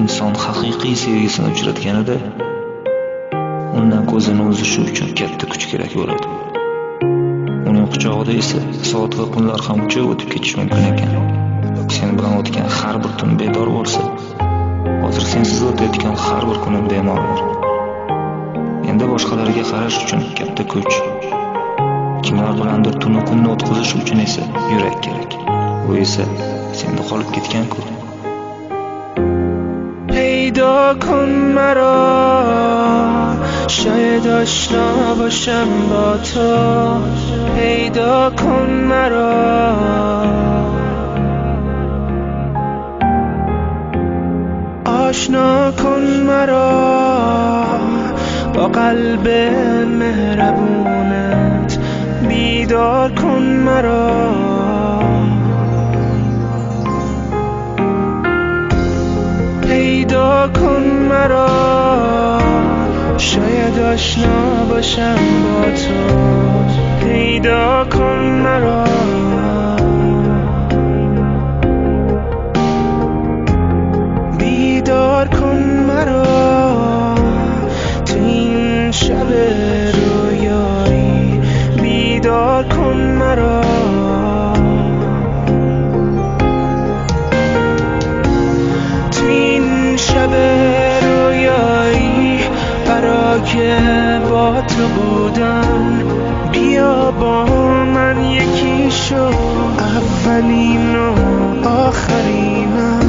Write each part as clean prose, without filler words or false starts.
inson haqiqiy sevgisini uchratganida undan ko'zini uzishi uchun katta kuch kerak bo'ladi. Uning quchog'ida esa soat va kunlar ham uchib o'tib ketishi mumkin ekan. Sen bilan o'tgan har bir tun bedor bo'lsa, hozir sensiz o'tayotgan har bir kunim bema'nidir. Endi boshqalarga qarash uchun katta kuch, kimlar bilandir tunu kunni o'tkazish uchun esa yurak kerak. Bu esa senda qolib ketgan-ku. پیدا کن مرا شاید آشنا باشم با تو پیدا کن مرا آشنا کن مرا با قلب مهربونت بیدار کن مرا پیدا کن مرا شاید آشنا باشم با تو پیدا کن مرا بیدار کن مرا تو این شب رویایی بیدار کن مرا شب رویایی برای با تو بودن بیا با من یکی شو اولین و آخرینم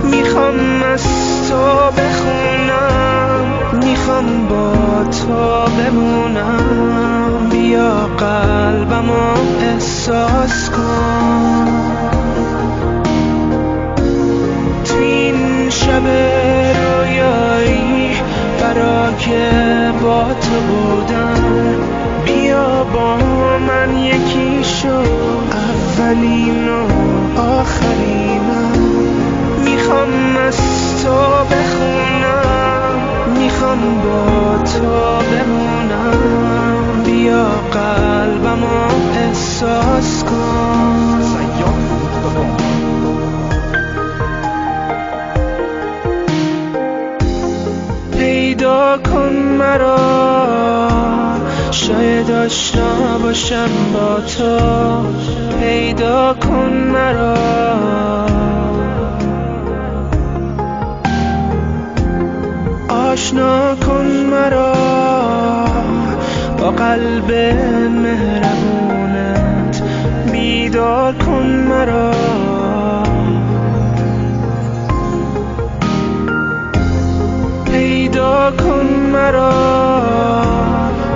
میخوام از تو بخونم میخوام با تو بمونم بیا قلبمو احساس کن شب رویایی برای با تو بودن بیا با من یکی شو اولین و آخرینم میخوام از تو بخونم میخوام با تو بمونم بیا قلبمو احساس کن پیدا کن مرا شاید آشنا باشم با تو پیدا کن مرا آشنا کن مرا با قلب مهربونت بیدار کن مرا پیدا کن مرا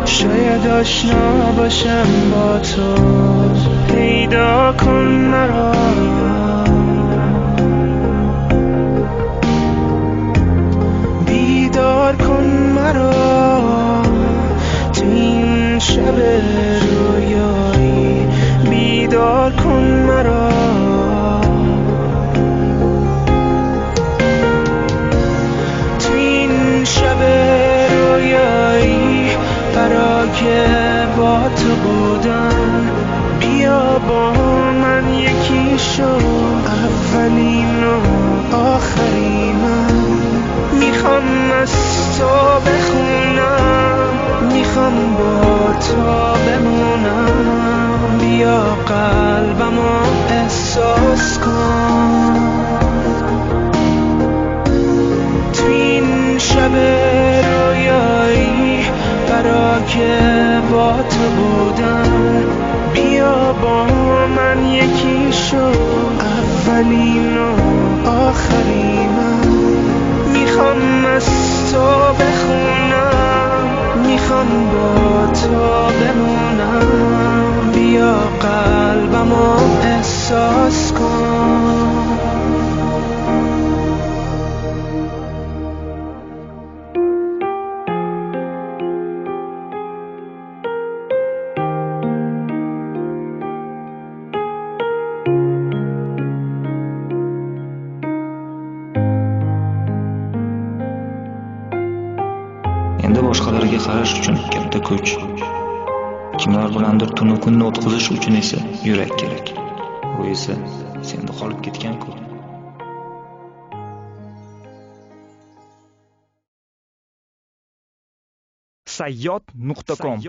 شاید آشنا باشم با تو پیدا کن مرا بیدار کن مرا تو این شب رویایی بیدار کن مرا شب رویایی برای با تو بودن بیا با من یکی شو اولین و آخرینم میخوام از تو بخونم میخوام با تو بمونم بیا قلبمو احساس کن شب رویایی برای با تو بودن بیا با من یکی شو اولین و آخرینم میخوام از تو بخونم میخوام با تو بمونم بیا قلبمو احساس کن Endi boshqalarga qarash uchun katta kuch, kimlar bilandir tunu kunni o'tkazish uchun esa yurak kerak. Bu esa senda qolib ketgan-ku. sayyod.com